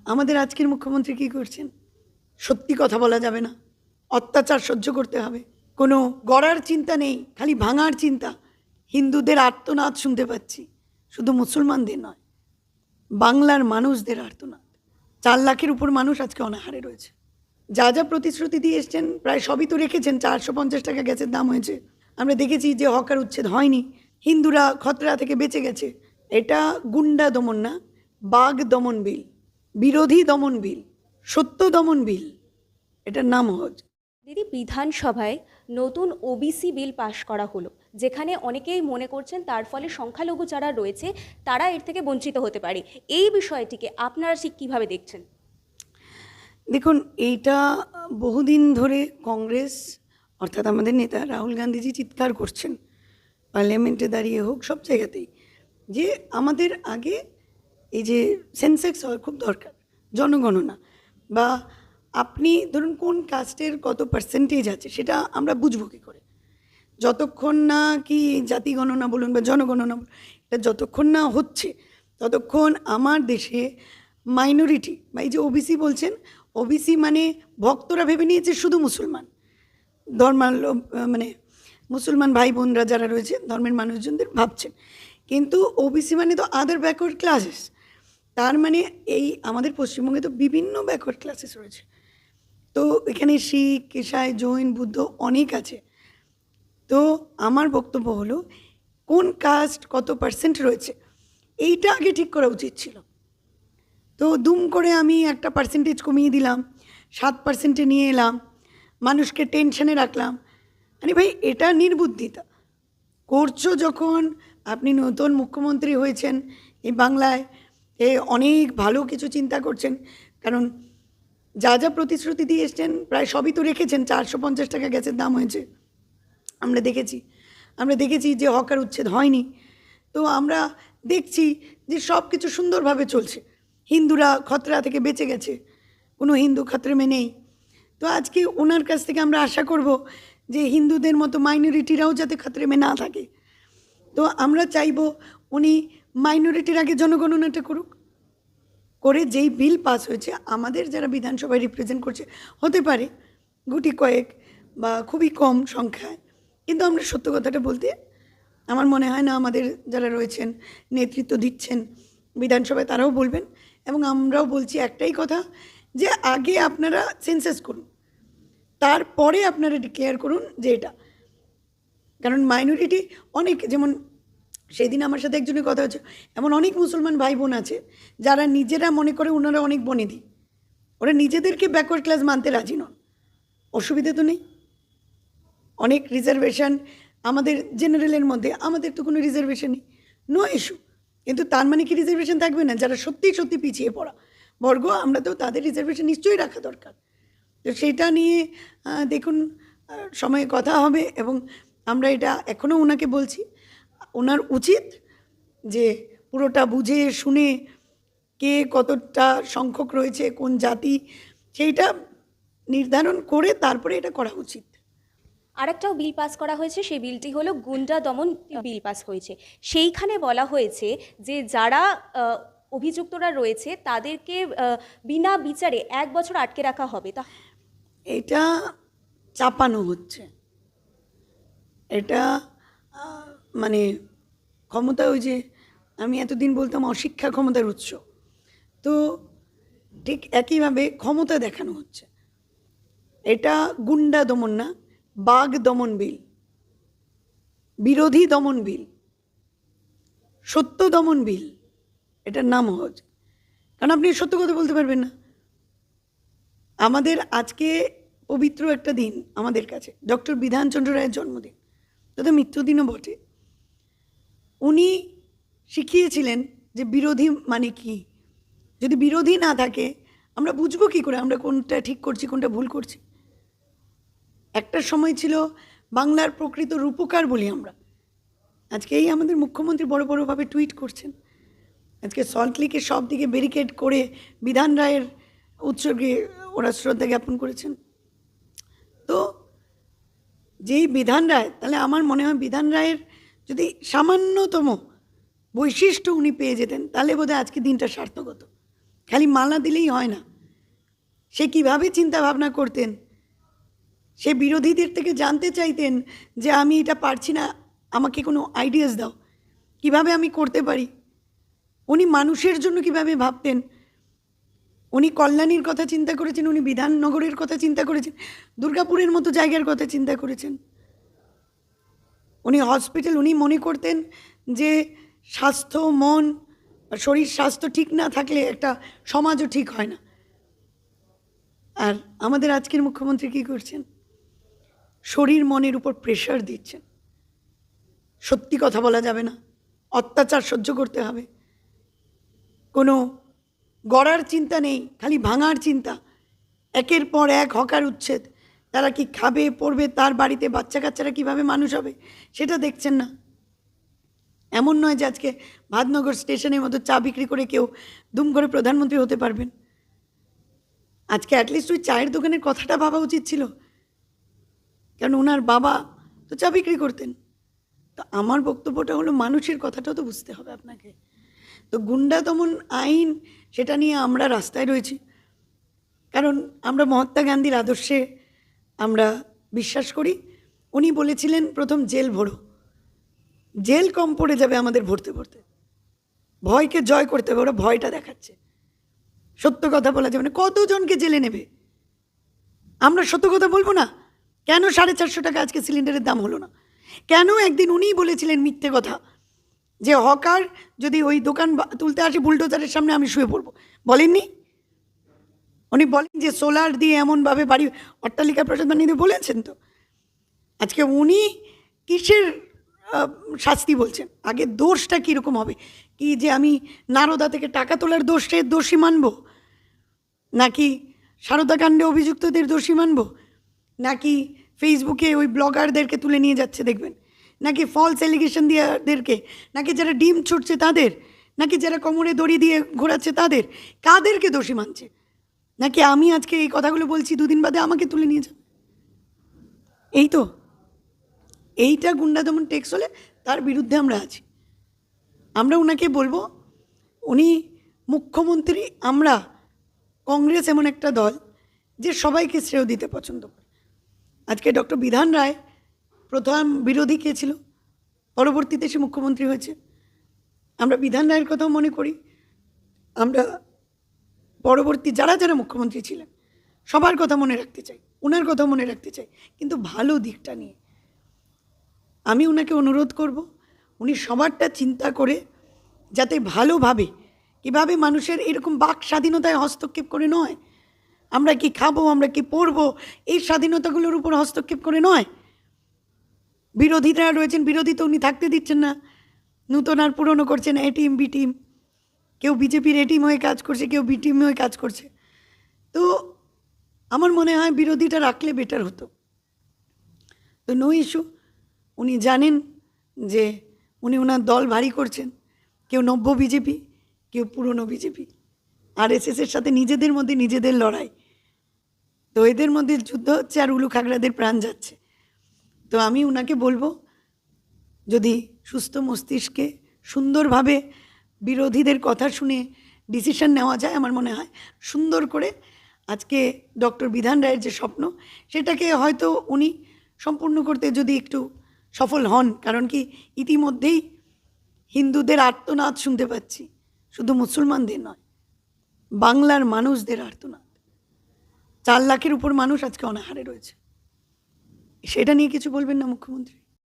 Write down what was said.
আমাদের আজকের মুখ্যমন্ত্রী কী করছেন? সত্যি কথা বলা যাবে না, অত্যাচার সহ্য করতে হবে, কোনো গড়ার চিন্তা নেই, খালি ভাঙার চিন্তা। হিন্দুদের আর্তনাদ শুনতে পাচ্ছি, শুধু মুসলমানদের নয়, বাংলার মানুষদের আর্তনাদ। 4 লাখের উপর মানুষ আজকে অনাহারে রয়েছে। যা যা প্রতিশ্রুতি দিয়ে এসছেন প্রায় সবই তো রেখেছেন। 450 টাকা গ্যাসের দাম হয়েছে, আমরা দেখেছি যে হকার উচ্ছেদ হয়নি, হিন্দুরা খতরা থেকে বেঁচে গেছে। এটা গুন্ডা দমন না, বাঘ দমন বিল, বিরোধী দমন বিল, সত্য দমন বিল, এটার নাম হচ্ছে। দিদি, বিধানসভায় নতুন ওবিসি বিল পাশ করা হলো, যেখানে অনেকেই মনে করছেন তার ফলে সংখ্যালঘু যারা রয়েছে তারা এর থেকে বঞ্চিত হতে পারে। এই বিষয়টিকে আপনারা ঠিক কীভাবে দেখছেন? দেখুন, এইটা বহুদিন ধরে কংগ্রেস অর্থাৎ আমাদের নেতা রাহুল গান্ধীজি চিৎকার করছেন, পার্লামেন্টে দাঁড়িয়ে হোক, সব জায়গাতেই, যে আমাদের আগে এই যে সেন্সেক্স হওয়ার খুব দরকার, জনগণনা, বা আপনি ধরুন কোন কাস্টের কত পার্সেন্টেজ আছে সেটা আমরা বুঝবো কী করে? যতক্ষণ না কি জাতি গণনা বলুন বা জনগণনা বলুন, এটা যতক্ষণ না হচ্ছে ততক্ষণ আমার দেশে মাইনরিটি বা এই যে ওবিসি বলছেন, ওবিসি মানে ভক্তরা ভেবে নিয়েছে শুধু মুসলমান মানে মুসলমান ভাই বোনরা যারা রয়েছে ধর্মের মানুষজনদের ভাবছেন, কিন্তু ওবিসি মানে তো আদার ব্যাকওয়ার্ড ক্লাসেস। তার মানে এই আমাদের পশ্চিমবঙ্গে তো বিভিন্ন ব্যাকওয়ার্ড ক্লাসেস রয়েছে, তো এখানে শিখ, ইসাই, জৈন, বুদ্ধ অনেক আছে। তো আমার বক্তব্য হলো, কোন কাস্ট কত পার্সেন্ট রয়েছে এইটা আগে ঠিক করা উচিত ছিল। তো দুম করে আমি একটা পার্সেন্টেজ কমিয়ে দিলাম, 7% নিয়ে এলাম, মানুষকে টেনশনে রাখলাম। আরে ভাই, এটা নির্বুদ্ধিতা করছো। যখন আপনি নতুন মুখ্যমন্ত্রী হয়েছেন এই বাংলায়, অনেক ভালো কিছু চিন্তা করছেন, কারণ যা যা প্রতিশ্রুতি দিয়ে এসছেন প্রায় সবই তো রেখেছেন। 450 টাকা গ্যাসের দাম হয়েছে, আমরা দেখেছি যে হকার উচ্ছেদ হয়নি। তো আমরা দেখছি যে সব কিছু সুন্দরভাবে চলছে, হিন্দুরা খতরা থেকে বেঁচে গেছে, কোনো হিন্দু খতরে মে নেই। তো আজকে ওনার কাছ থেকে আমরা আশা করব যে হিন্দুদের মতো মাইনরিটিরাও যাতে খতরে মে না থাকে। তো আমরা চাইব উনি মাইনরিটির আগে জনগণনাটা করুক, করে যেই বিল পাস হয়েছে, আমাদের যারা বিধানসভায় রিপ্রেজেন্ট করছে হতে পারে গুটি কয়েক বা খুবই কম সংখ্যায়, কিন্তু আমরা সত্য কথাটা বলতে আমার মনে হয় না আমাদের যারা রয়েছেন নেতৃত্ব দিচ্ছেন বিধানসভায় তারাও বলবেন। এবং আমরাও বলছি একটাই কথা, যে আগে আপনারা সেন্সাস করুন, তারপরে আপনারা ডিক্লেয়ার করুন যে এটা। কারণ মাইনরিটি অনেক, যেমন সেদিন আমার সাথে একজনের কথা হচ্ছে, এমন অনেক মুসলমান ভাই বোন আছে যারা নিজেরা মনে করে ওনারা অনেক বনেদি, ওরা নিজেদেরকে ব্যাকওয়ার্ড ক্লাস মানতে রাজি নন। অসুবিধা তো নেই, অনেক রিজার্ভেশন আমাদের জেনারেলের মধ্যে, আমাদের তো কোনো রিজার্ভেশন নেই, নো ইস্যু। কিন্তু তার মানে কি রিজার্ভেশন থাকবে না? যারা সত্যি সত্যি পিছিয়ে পড়া বর্গ, আমরা তো তাদের রিজার্ভেশন নিশ্চয়ই রাখা দরকার। তো সেইটা নিয়ে দেখুন, সময়ে কথা হবে। এবং আমরা এটা এখনও ওনাকে বলছি, ওনার উচিত যে পুরোটা বুঝে শুনে কে কতটা সংখ্যক রয়েছে, কোন জাতি, সেইটা নির্ধারণ করে তারপরে এটা করা উচিত। আরেকটাও বিল পাস করা হয়েছে, সেই বিলটি হলো গুন্ডা দমন বিল পাস হয়েছে। সেইখানে বলা হয়েছে যে যারা অভিযুক্তরা রয়েছে তাদেরকে বিনা বিচারে 1 বছর আটকে রাখা হবে। তা এটা চাপানো হচ্ছে, এটা মানে ক্ষমতা, ওই যে আমি এতদিন বলতাম অশিক্ষা ক্ষমতার উৎস, তো ঠিক একইভাবে ক্ষমতা দেখানো হচ্ছে। এটা গুন্ডা দমন না, বাঘ দমন বিল, বিরোধী দমন বিল, সত্য দমন বিল, এটার নাম হচ্ছে। কারণ আপনি সত্য কথা বলতে পারবেন না। আমাদের আজকে পবিত্র একটা দিন আমাদের কাছে, ডক্টর বিধানচন্দ্র রায়ের জন্মদিন, তবে মৃত্যুদিনও বটে। উনি শিখিয়েছিলেন যে বিরোধী মানে কি। যদি বিরোধী না থাকে আমরা বুঝবো কী করে আমরা কোনটা ঠিক করছি কোনটা ভুল করছি? একটা সময় ছিল বাংলার প্রকৃত রূপকার বলি আমরা। আজকে এই আমাদের মুখ্যমন্ত্রী বড় বড়োভাবে টুইট করছেন, আজকে সল্টলেকের সব দিকে ব্যারিকেড করে বিধান রায়ের উৎসর্গে ওরা শ্রদ্ধা জ্ঞাপন করেছেন। তো যেই বিধান রায়, তাহলে আমার মনে হয় বিধান রায়ের যদি সামান্যতম বৈশিষ্ট্য উনি পেয়ে যেতেন, তাহলে বোধহয় আজকে দিনটা সার্থক হতো। খালি মালা দিলেই হয় না, সে কিভাবে চিন্তা ভাবনা করতেন, সে বিরোধীদের থেকে জানতে চাইতেন যে আমি এটা পারছি না, আমাকে কোনো আইডিয়াস দাও, কিভাবে আমি করতে পারি। উনি মানুষের জন্য কিভাবে ভাবতেন, উনি কল্যাণীর কথা চিন্তা করেছেন, উনি বিধাননগরের কথা চিন্তা করেছেন, দুর্গাপুরের মতো জায়গার কথা চিন্তা করেছেন। উনি হসপিটাল, উনি মনে করতেন যে স্বাস্থ্য, মন, শরীর স্বাস্থ্য ঠিক না থাকলে একটা সমাজও ঠিক হয় না। আর আমাদের আজকের মুখ্যমন্ত্রী কী করছেন? শরীর মনের উপর প্রেশার দিচ্ছেন। সত্যি কথা বলা যাবে না, অত্যাচার সহ্য করতে হবে, কোনো গড়ার চিন্তা নেই, খালি ভাঙার চিন্তা। একের পর এক হকার উচ্ছেদ, তারা কি খাবে পড়বে, তার বাড়িতে বাচ্চা কাচ্চারা কীভাবে মানুষ হবে সেটা দেখছেন না। এমন নয় যে আজকে ভাদনগর স্টেশনের মতো চা বিক্রি করে কেউ দুম করে প্রধানমন্ত্রী হতে পারবেন। আজকে অ্যাটলিস্ট ওই চায়ের দোকানের কথাটা ভাবা উচিত ছিল, কারণ ওনার বাবা তো চা বিক্রি করতেন। তো আমার বক্তব্যটা হলো, মানুষের কথাটাও তো বুঝতে হবে আপনাকে। তো গুন্ডা দমন আইন, সেটা নিয়ে আমরা রাস্তায় রয়েছি, কারণ আমরা মহাত্মা গান্ধীর আদর্শে আমরা বিশ্বাস করি। উনি বলেছিলেন প্রথম জেল ভরো, জেল কম পড়ে যাবে আমাদের ভরতে ভরতে। ভয়কে জয় করতে হবে, ওরা ভয়টা দেখাচ্ছে। সত্য কথা বলা যাবে না, কতজনকে জেলে নেবে? আমরা সত্য কথা বলবো না? কেন 450 টাকা আজকে সিলিন্ডারের দাম হলো না? কেন একদিন উনিই বলেছিলেন মিথ্যে কথা যে হকার যদি ওই দোকান তুলতে আসে বুলডোজারের সামনে আমি শুয়ে পড়বো? বলেননি? উনি বলেন যে সোলার দিয়ে এমনভাবে বাড়ি অট্টালিকা প্রসাদ বানিয়ে দিয়ে বলেছেন। তো আজকে উনি কিসের শাস্তি বলছেন? আগে দোষটা কীরকম হবে? কি যে আমি নারদা থেকে টাকা তোলার দোষী মানব, নাকি সারদাকাণ্ডে অভিযুক্তদের দোষী মানব, নাকি ফেসবুকে ওই ব্লগারদেরকে তুলে নিয়ে যাচ্ছে দেখবেন, নাকি ফলস অ্যালিগেশন দিয়েদেরকে, নাকি যারা ডিম ছুটছে তাদের, নাকি যারা কোমরে দড়ি দিয়ে ঘোরাচ্ছে তাদের? কাদেরকে দোষী মানছে? নাকি আমি আজকে এই কথাগুলো বলছি, দুদিন বাদে আমাকে তুলে নিয়ে যাবে? এই তো, এইটা গুন্ডা দমন টেক্স হলে তার বিরুদ্ধে আমরা আছি। আমরা ওনাকে বলবো, উনি মুখ্যমন্ত্রী, আমরা কংগ্রেস এমন একটা দল যে সবাইকে শ্রেয় দিতে পছন্দ করে। আজকে ডক্টর বিধান রায় প্রথম বিরোধী কে ছিল, পরবর্তীতে সে মুখ্যমন্ত্রী হয়েছে। আমরা বিধান রায়ের কথাও মনে করি, আমরা পরবর্তী যারা যারা মুখ্যমন্ত্রী ছিলেন সবার কথা মনে রাখতে চাই, ওনার কথা মনে রাখতে চাই, কিন্তু ভালো দিকটা নিয়ে। আমি ওনাকে অনুরোধ করব, উনি সবারটা চিন্তা করে যাতে ভালোভাবে, কীভাবে মানুষের এরকম বাক স্বাধীনতায় হস্তক্ষেপ করে নয়, আমরা কি খাবো, আমরা কি পড়বো, এই স্বাধীনতাগুলোর উপর হস্তক্ষেপ করে নয়। বিরোধীরা রয়েছেন, বিরোধী তো উনি থাকতে দিচ্ছেন না, নূতন আর পুরনো করছেন, এ টিম বি টিম, কেউ বিজেপির এ টিম হয়ে কাজ করছে, কেউ বি টিম হয়ে কাজ করছে। তো আমার মনে হয় বিরোধীটা রাখলে বেটার হতো। তো নো ইস্যু, উনি জানেন যে উনি ওনার দল ভারী করছেন, কেউ নব্য বিজেপি, কেউ পুরনো বিজেপি, আরএসএসের সাথে নিজেদের মধ্যে নিজেদের লড়াই। তো এদের মধ্যে যুদ্ধ হচ্ছে আর উলু খাগড়াদের প্রাণ যাচ্ছে। তো আমি ওনাকে বলবো, যদি সুস্থ মস্তিষ্কে সুন্দরভাবে বিরোধীদের কথা শুনে ডিসিশন নেওয়া যায়, আমার মনে হয় সুন্দর করে আজকে ডক্টর বিধান রায়ের যে স্বপ্ন, সেটাকে হয়তো উনি সম্পূর্ণ করতে যদি একটু সফল হন। কারণ কি, ইতিমধ্যেই হিন্দুদের আর্তনাদ শুনতে পাচ্ছি, শুধু মুসলমানদের নয়, বাংলার মানুষদের আর্তনাদ। 4 লাখের উপর মানুষ আজকে অনাহারে রয়েছে। সেটা নিয়ে কিছু বলবেন না মুখ্যমন্ত্রী?